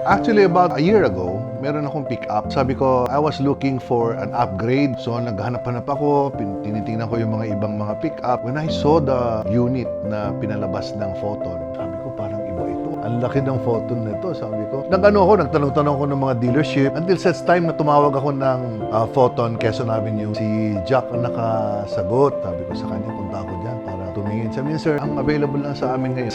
Actually, about a year ago, meron akong pick-up. Sabi ko, I was looking for an upgrade. So, naghanap-hanap ako, tinitingnan ko yung mga ibang mga pick-up. When I saw the unit na pinalabas ng Photon, sabi ko, parang iba ito. Ang laki ng Photon nito, sabi ko. Nagtanong-tanong ko ng mga dealership. Until such time na tumawag ako ng Photon, Quezon Avenue. Si Jack ang nakasagot. Sabi ko sa kanya, punta ako dyan para tumingin. Sabi niya, sir, ang available lang sa amin ngayon,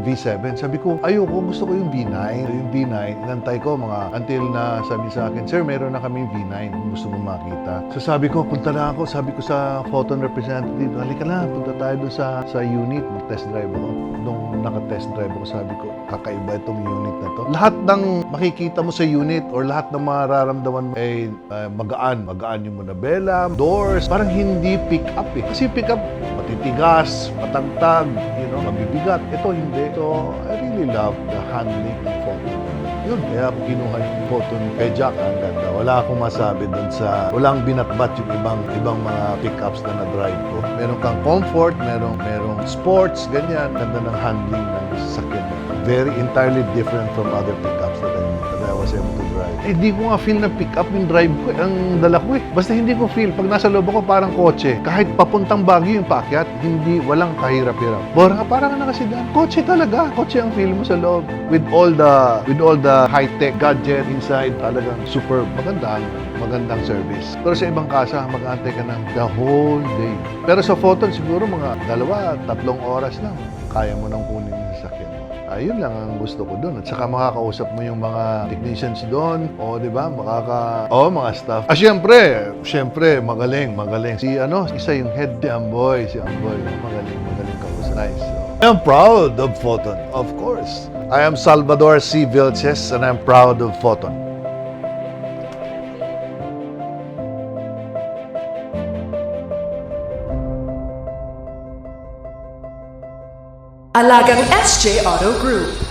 V7. Sabi ko, ayoko, gusto ko yung V9. So, yung V9, inantay ko until na sabi sa akin, sir, meron na kaming V9 kung gusto mo makita. So sabi ko, punta na ako. Sabi ko sa Photon representative, halika na, punta tayo doon sa unit. Mag-test drive ako. Nung naka-test drive ako, sabi ko, kakaiba itong unit na to. Lahat ng makikita mo sa unit or lahat ng mararamdaman mo ay magaan. Magaan yung manabela, doors. Parang hindi pick-up eh. Kasi pick-up, matitigas, matagtag, mabibigat. Ito hindi. So, I really love the handling ng Photon. Yun, kaya ako kinuha yung Photon kay Jack. Ang ganda. Wala akong masabi doon sa walang binatbat yung ibang mga pickups na na-drive ko. Meron kang comfort, merong sports, ganyan. Ganda ng handling ng sasakyan. Very entirely different from other pickups that I was able to drive. Hindi ko nga feel na pick-up yung drive ko, ang dala ko eh. Basta hindi ko feel. Pag nasa loob ako, parang kotse. Kahit papuntang Baguio yung paakyat, walang kahirap-hirap. Parang nakasidan. Kotse talaga. Kotse ang feel mo sa loob. With all the high-tech gadget inside, talagang super magandang service. Pero sa ibang kasa, mag-aantay ka ng the whole day. Pero sa Photon, siguro mga 2-3 oras lang. Kaya mo nang kunin yung sasakyan mo. Ayun lang ang gusto ko doon. At saka makakausap mo yung mga technicians doon. O, di ba? Mga staff. Siyempre, magaling. Isa yung head si Amboy. Magaling kausap. Nice. I am proud of Photon, of course. I am Salvador C. Vilches and I'm proud of Photon. Alagang SJ Auto Group.